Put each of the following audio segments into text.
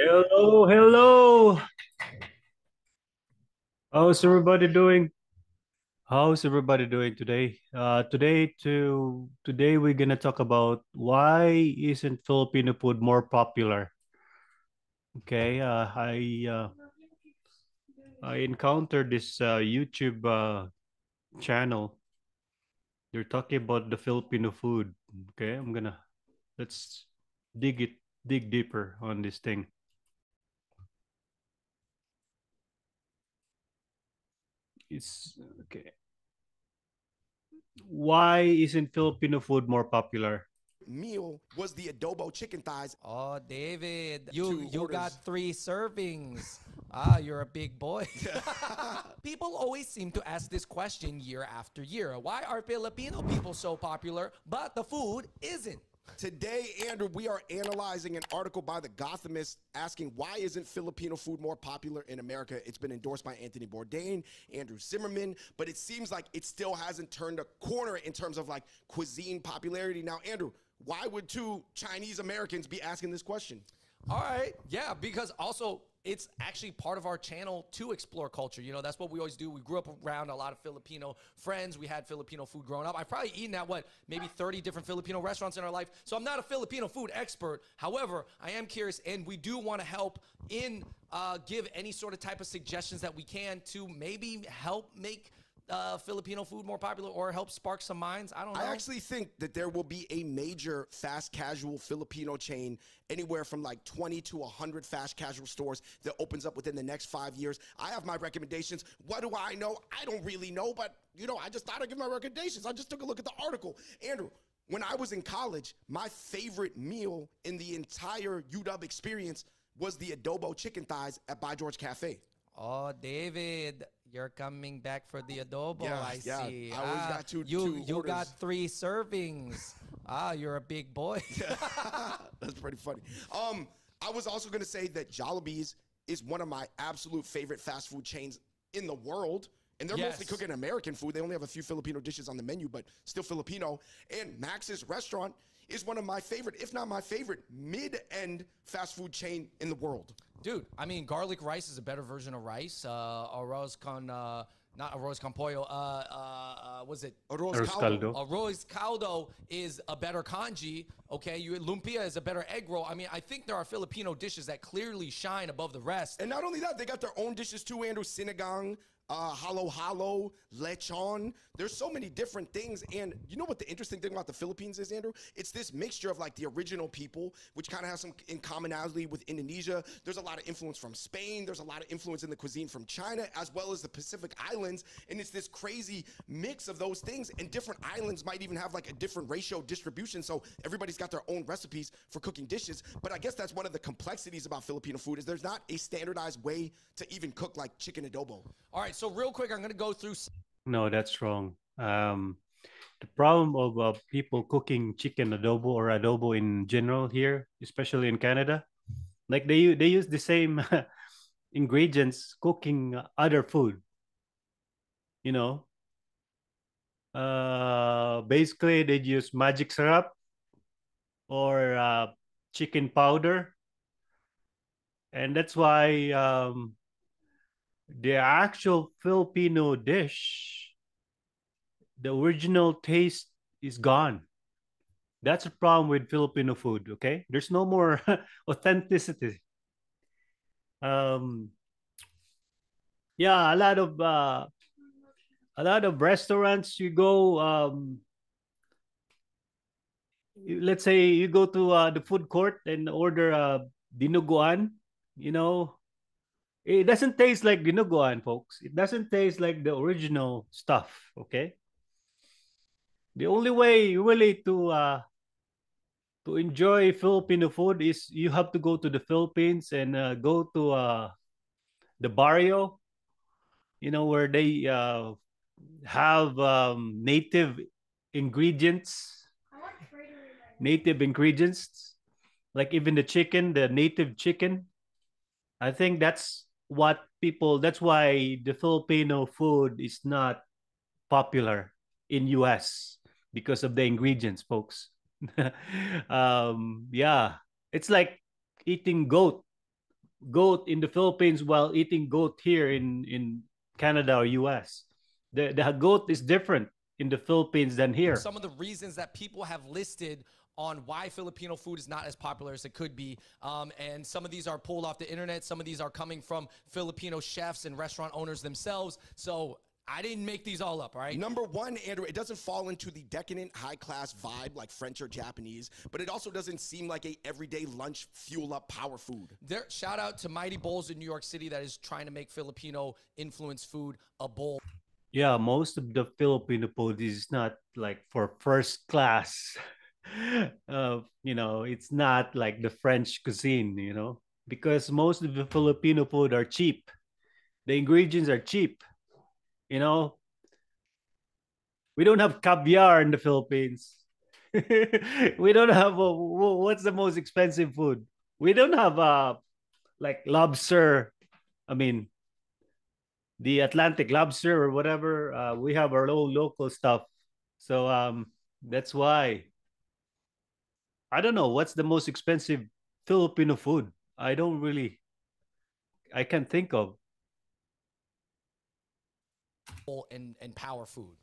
Hello, hello. How's everybody doing? How's everybody doing today? Today we're gonna talk about why isn't Filipino food more popular? Okay, I encountered this YouTube channel. They're talking about the Filipino food. Okay, let's dig it dig deeper on this thing. It's okay. Why isn't Filipino food more popular? Meal was the adobo chicken thighs. Oh, David, Two you orders. got 3 servings. Ah, you're a big boy. People always seem to ask this question year after year. Why are Filipino people so popular, but the food isn't? Today, Andrew, we are analyzing an article by the Gothamist asking why isn't Filipino food more popular in America? It's been endorsed by Anthony Bourdain, Andrew Zimmerman, but it seems like it still hasn't turned a corner in terms of like cuisine popularity. Now, Andrew, why would two Chinese Americans be asking this question? All right. Yeah, because also it's actually part of our channel to explore culture. You know, that's what we always do. We grew up around a lot of Filipino friends. We had Filipino food growing up. I've probably eaten at maybe 30 different Filipino restaurants in our life. So I'm not a Filipino food expert. However, I am curious, and we do want to help in give any sort of type of suggestions that we can to maybe help make Filipino food more popular or help spark some minds. I don't know. I actually think that there will be a major fast casual Filipino chain, anywhere from like 20 to 100 fast casual stores that opens up within the next 5 years. I have my recommendations. What do I know? I don't really know, but I just thought I'd give my recommendations. I just took a look at the article. Andrew, when I was in college, my favorite meal in the entire UW experience was the adobo chicken thighs at By George Cafe. Oh, David, you're coming back for the adobo. Yeah, I yeah. see. I always got two You got orders. 3 servings. Ah, you're a big boy. That's pretty funny. I was also gonna say that Jollibee's is one of my absolute favorite fast food chains in the world. And they're mostly Yes. cooking American food. They only have a few Filipino dishes on the menu, but still Filipino. And Max's Restaurant is one of my favorite, if not my favorite, mid-end fast food chain in the world. Dude, I mean, garlic rice is a better version of rice. Arroz con, not arroz con pollo. Was it? Arroz Arroz caldo. caldo. Arroz caldo is a better kanji. Okay, lumpia is a better egg roll. I mean, I think there are Filipino dishes that clearly shine above the rest. And not only that, they got their own dishes too, Andrew. Sinigang, halo halo, lechon. There's so many different things. And you know what the interesting thing about the Philippines is, Andrew? It's this mixture of like the original people, which kind of has some in commonality with Indonesia. There's a lot of influence from Spain. There's a lot of influence in the cuisine from China, as well as the Pacific Islands. And it's this crazy mix of those things. And different islands might even have like a different ratio distribution. So everybody's got their own recipes for cooking dishes. But I guess that's one of the complexities about Filipino food is there's not a standardized way to even cook like chicken adobo. All right, so real quick, I'm going to go through. No, that's wrong. The problem of people cooking chicken adobo or adobo in general here, especially in Canada, like they use the same ingredients cooking other food. You know, basically they use magic syrup or chicken powder, and that's why the actual Filipino dish, the original taste is gone. That's a problem with Filipino food. Okay, there's no more authenticity. Um, yeah, a lot of restaurants you go. Let's say you go to the food court and order dinuguan. You know, it doesn't taste like dinuguan, folks. It doesn't taste like the original stuff. Okay, the only way really to enjoy Filipino food is you have to go to the Philippines and go to the barrio, where they have ingredients, native ingredients, like even the chicken, the native chicken. I think that's why the Filipino food is not popular in US because of the ingredients, folks. Yeah, it's like eating goat goat in the Philippines while eating goat here in Canada or US. The goat is different in the Philippines than here. Some of the reasons that people have listed on why Filipino food is not as popular as it could be. And some of these are pulled off the internet. Some of these are coming from Filipino chefs and restaurant owners themselves. So I didn't make these all up, all right? Number one, Andrew, it doesn't fall into the decadent high-class vibe like French or Japanese, but it also doesn't seem like a everyday lunch fuel-up power food. Shout out to Mighty Bowls in New York City that is trying to make Filipino influenced food a bowl. Yeah, most of the Filipino food is not like for first class. It's not like the French cuisine, because most of the Filipino food are cheap. The ingredients are cheap. You know, we don't have caviar in the Philippines. We don't have what's the most expensive food? We don't have like lobster. I mean, the Atlantic lobster or whatever. We have our own local stuff. So that's why I don't know what's the most expensive Filipino food. I can't think of. And power food.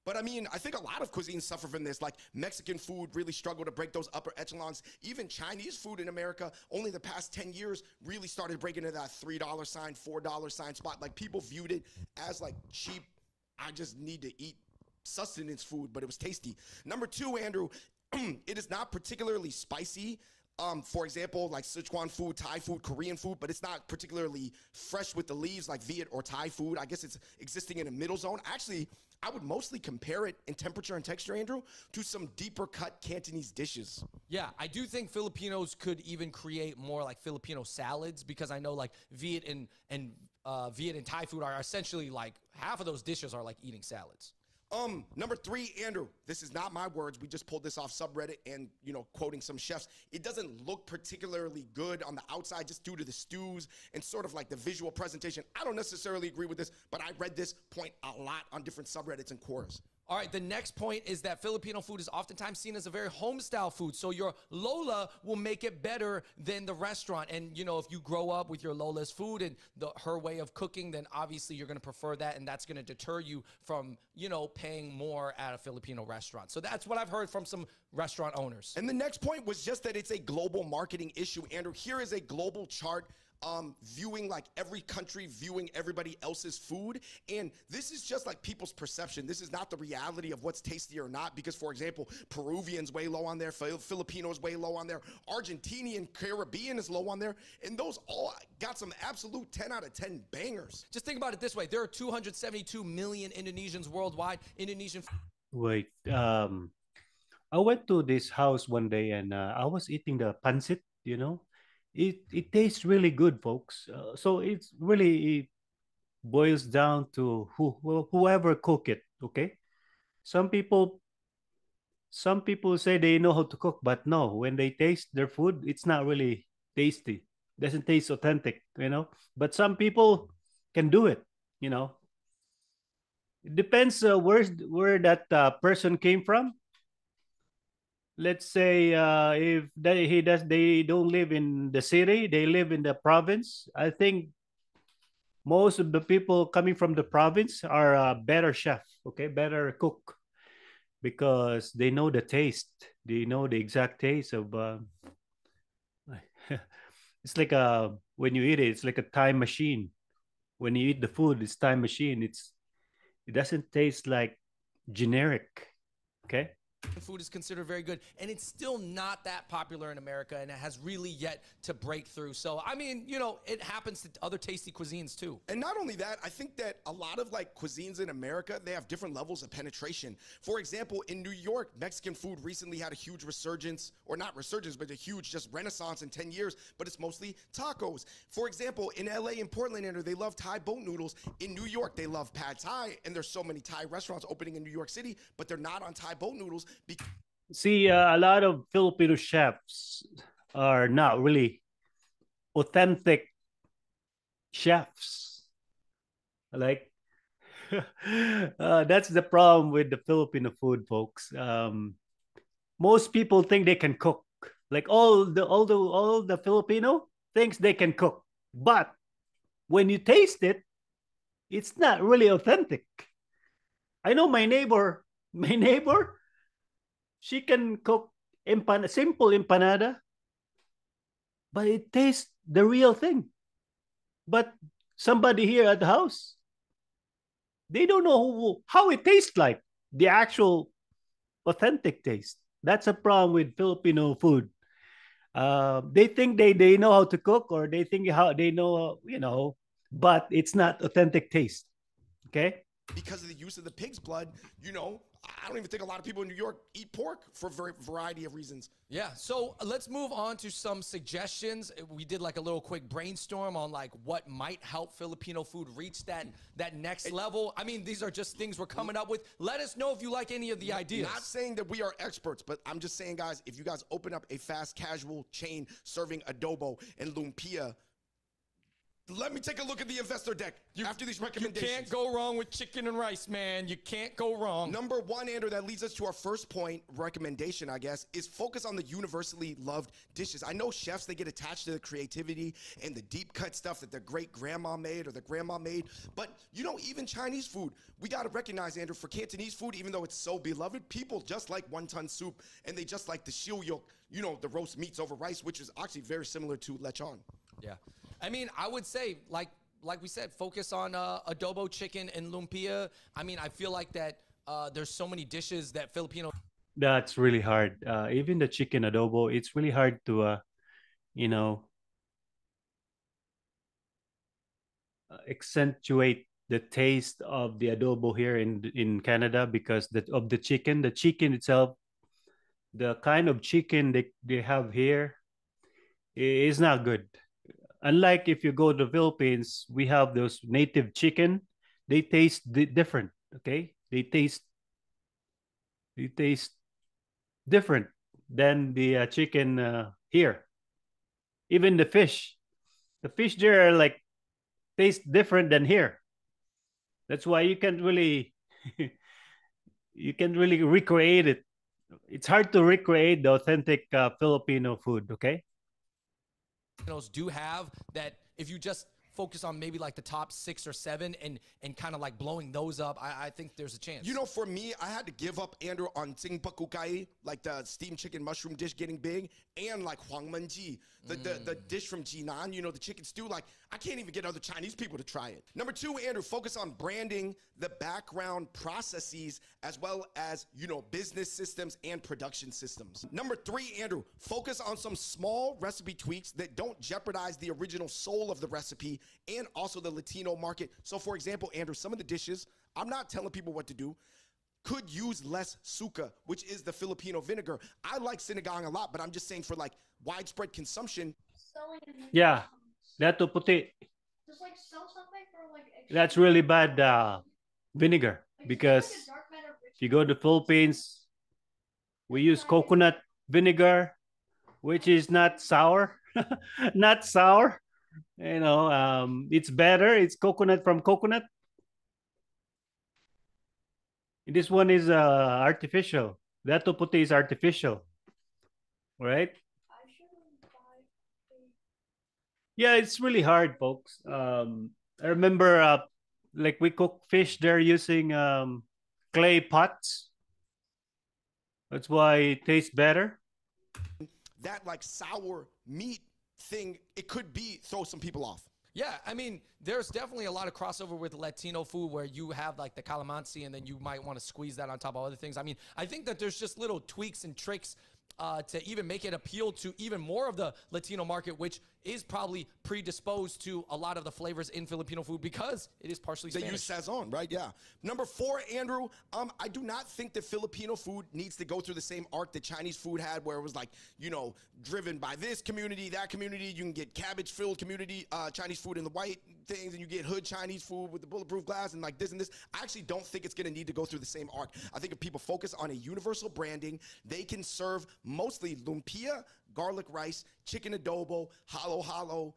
But I mean, I think a lot of cuisines suffer from this. Like Mexican food really struggle to break those upper echelons. Even Chinese food in America, only the past 10 years, really started breaking into that $3 sign, $4 sign spot. Like people viewed it as like cheap, I just need to eat sustenance food, but it was tasty. Number two, Andrew, it is not particularly spicy. For example, like Sichuan food, Thai food, Korean food, but it's not particularly fresh with the leaves like Viet or Thai food. I guess it's existing in a middle zone. Actually, I would mostly compare it in temperature and texture, Andrew, to some deeper cut Cantonese dishes. Yeah, I do think Filipinos could even create more like Filipino salads because I know like Viet and Thai food are essentially like half of those dishes are like eating salads. Number three, Andrew, this is not my words. We just pulled this off subreddit and, quoting some chefs. It doesn't look particularly good on the outside just due to the stews and sort of like the visual presentation. I don't necessarily agree with this, but I read this point a lot on different subreddits and quores. All right, the next point is that Filipino food is oftentimes seen as a very home-style food. So your Lola will make it better than the restaurant. And, if you grow up with your Lola's food and her way of cooking, then obviously you're going to prefer that, and that's going to deter you from, paying more at a Filipino restaurant. So that's what I've heard from some restaurant owners. And the next point was just that it's a global marketing issue, Andrew. Here is a global chart viewing like every country, viewing everybody else's food. And this is just like people's perception. This is not the reality of what's tasty or not because, for example, Peruvian's way low on there, Filipinos way low on there, Argentinian, Caribbean is low on there, and those all got some absolute 10 out of 10 bangers. Just think about it this way. There are 272 million Indonesians worldwide. Wait, I went to this house one day and I was eating the pancit. It tastes really good, folks. So it boils down to whoever cook it. Okay, some people say they know how to cook, but no, when they taste their food, it's not really tasty. Doesn't taste authentic. But some people can do it. It depends where that person came from. Let's say if they don't live in the city, they live in the province. I think most of the people coming from the province are a better chef, okay, better cook, because they know the taste, they know the exact taste of it's like when you eat it, it's like a time machine. When you eat the food, it's time machine. It doesn't taste like generic. Okay. Food is considered very good, and it's still not that popular in America, and it has really yet to break through. So, I mean, it happens to other tasty cuisines too. And not only that, I think that a lot of like cuisines in America, they have different levels of penetration. For example, in New York, Mexican food recently had a huge resurgence, or not resurgence, but a huge just renaissance in 10 years, but it's mostly tacos. For example, in LA and Portland, they love Thai boat noodles. In New York, they love pad Thai, and there's so many Thai restaurants opening in New York City, but they're not on Thai boat noodles. See, a lot of Filipino chefs are not really authentic chefs. Like, that's the problem with the Filipino food, folks. Most people think they can cook. Like all the Filipino thinks they can cook. But when you taste it, it's not really authentic. I know my neighbor, my neighbor, she can cook simple empanada, but it tastes the real thing. But somebody here at the house, they don't know how it tastes like the actual authentic taste. That's a problem with Filipino food. They think they know how to cook, or they think how they know, but it's not authentic taste. Okay. Because of the use of the pig's blood, I don't even think a lot of people in New York eat pork for a variety of reasons. Yeah, so let's move on to some suggestions. We did like a little quick brainstorm on like what might help Filipino food reach that next level. I mean, these are just things we're coming up with. Let us know if you like any of the ideas. Not saying that we are experts, but I'm just saying, guys, if you guys open up a fast casual chain serving adobo and lumpia, let me take a look at the investor deck after these recommendations. You can't go wrong with chicken and rice, man. You can't go wrong. Number one, Andrew, that leads us to our first point, recommendation, I guess, is focus on the universally loved dishes. I know chefs, they get attached to the creativity and the deep cut stuff that their great grandma made or their grandma made. But, even Chinese food, we got to recognize, Andrew, for Cantonese food, even though it's so beloved, people just like wonton soup, and they just like the shiuyok, the roast meats over rice, which is actually very similar to lechon. Yeah. I mean, I would say, like we said, focus on adobo chicken and lumpia. I mean, I feel like that there's so many dishes that Filipino. That's really hard. Even the chicken adobo, it's really hard to, accentuate the taste of the adobo here in Canada, because of the chicken. The chicken itself, the kind of chicken they have here is not good. Unlike if you go to the Philippines, we have those native chicken. They taste different. Okay, they taste different than the chicken here. Even the fish there are like taste different than here. That's why you can't really recreate it. It's hard to recreate the authentic Filipino food. Okay. Do have that. If you just focus on maybe like the top 6 or 7 and kind of like blowing those up, I think there's a chance. For me, I had to give up, Andrew, on Tsingpakukai, like the steamed chicken mushroom dish getting big, and like Huangmenji, the dish from Jinan, the chicken stew. Like, I can't even get other Chinese people to try it. Number 2, Andrew, focus on branding, the background processes, as well as, business systems and production systems. Number 3, Andrew, focus on some small recipe tweaks that don't jeopardize the original soul of the recipe and also the Latino market. So, for example, Andrew, some of the dishes, I'm not telling people what to do, could use less suka, which is the Filipino vinegar. I like sinigang a lot, but I'm just saying for like widespread consumption. Yeah, that to puti. Just like sell something for like. That's really bad vinegar, because if you go to the Philippines, we use coconut vinegar, which is not sour, not sour. It's better. It's coconut from coconut. This one is artificial. That puti is artificial, right? Yeah, it's really hard, folks. I remember, like we cook fish there using clay pots. That's why it tastes better. That like sour meat thing, it could throw some people off. Yeah, I mean, there's definitely a lot of crossover with Latino food where you have like the calamansi and then you might want to squeeze that on top of other things. I mean, I think that there's just little tweaks and tricks to even make it appeal to even more of the Latino market, which is probably predisposed to a lot of the flavors in Filipino food because it is partially Spanish. They use sazon, right? Yeah. Number 4, Andrew, I do not think that Filipino food needs to go through the same arc that Chinese food had, where it was like, driven by this community, that community. You can get cabbage-filled community Chinese food in the white things, and you get hood Chinese food with the bulletproof glass and like this and this. I actually don't think it's going to need to go through the same arc. I think if people focus on a universal branding, they can serve mostly lumpia, garlic rice, chicken adobo, halo,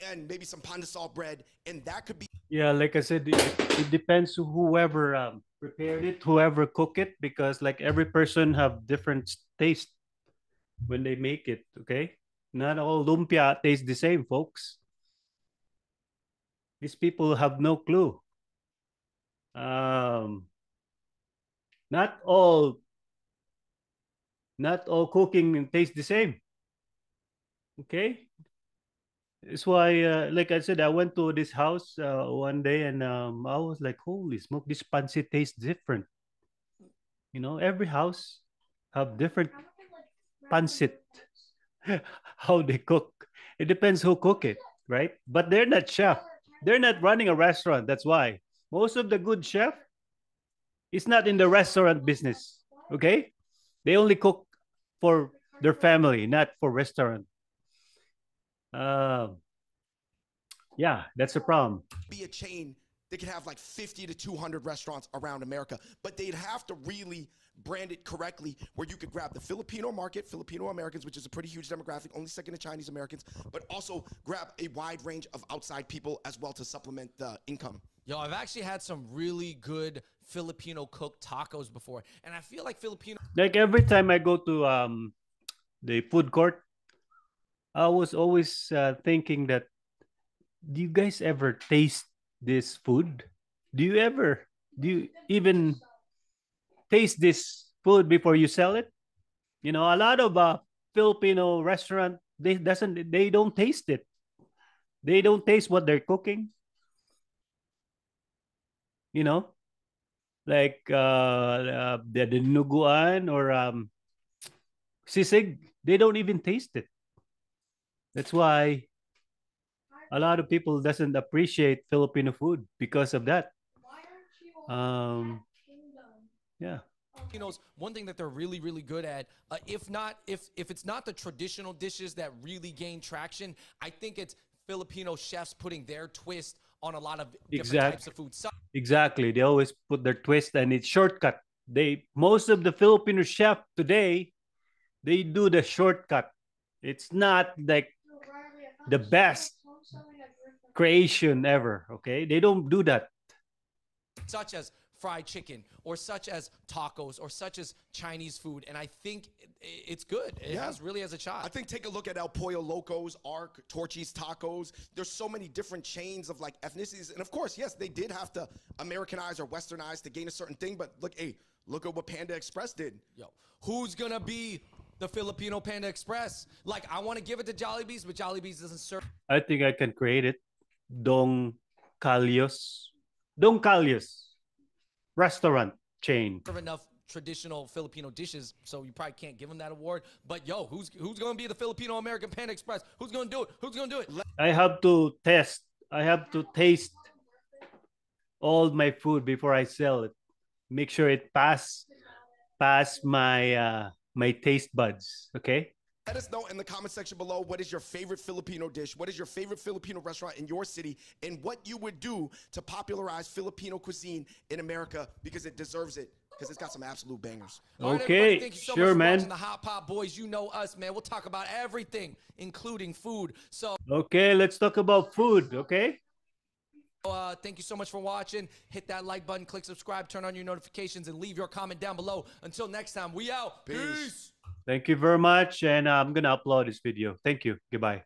and maybe some pandesal bread, and that could be. Yeah, like I said, it depends on whoever prepared it, whoever cook it, because like every person have different taste when they make it. Okay, not all lumpia taste the same, folks. These people have no clue. Um, not all cooking tastes the same. Okay, that's why, like I said, I went to this house one day, and I was like, "Holy smoke! This pancit tastes different." You know, every house have different pancit. How they cook. It depends who cook it, right? But they're not chef. They're not running a restaurant. That's why most of the good chef is not in the restaurant business. Okay, they only cook for their family, not for restaurant. Uh, yeah, that's a problem. Be a chain that could have like 50 to 200 restaurants around America, but they'd have to really brand it correctly where you could grab the Filipino market, Filipino Americans, which is a pretty huge demographic, only second to Chinese Americans, but also grab a wide range of outside people as well to supplement the income. Yo, I've actually had some really good Filipino cooked tacos before, and I feel like Filipino. Like every time I go to the food court, I was always thinking that, do you guys ever taste this food? Do you even taste this food before you sell it? You know, a lot of Filipino restaurant, they don't taste it. They don't taste what they're cooking. You know, like the dinuguan or sisig, they don't even taste it. That's why a lot of people doesn't appreciate Filipino food because of that. Yeah. Filipinos, one thing that they're really, really good at, if it's not the traditional dishes that really gain traction, I think it's Filipino chefs putting their twist on a lot of different types of food. Exactly. They always put their twist, and it's shortcut. Most of the Filipino chef today, they do the shortcut. It's not like the best creation ever. Okay, they don't do that. Such as fried chicken, or such as tacos, or such as Chinese food, and I think it's good. It really has a shot. I think take a look at El Pollo Locos, Arc, Torchy's Tacos. There's so many different chains of like ethnicities, and of course, yes, they did have to Americanize or Westernize to gain a certain thing. But look, hey, look at what Panda Express did. Yo, who's gonna be the Filipino Panda Express? Like, I want to give it to Jollibee's, but Jollibee's doesn't serve. I think I can create it. Don Calios restaurant chain. Enough traditional Filipino dishes, so you probably can't give them that award. But yo, who's gonna be the Filipino American Panda Express? Who's gonna do it? Who's gonna do it? I have to test. I have to taste all my food before I sell it. Make sure it pass my my taste buds. Okay. Let us know in the comment section below, what is your favorite Filipino dish? What is your favorite Filipino restaurant in your city? And what you would do to popularize Filipino cuisine in America, because it deserves it, because it's got some absolute bangers. Okay, thank you so sure, much for man. watching the Hot Pot Boys. You know us, man. We'll talk about everything, including food. So, okay, let's talk about food, okay? thank you so much for watching. Hit that like button, click subscribe, turn on your notifications, and leave your comment down below. Until next time, we out. Peace. Thank you very much, and I'm gonna upload this video. Thank you. Goodbye.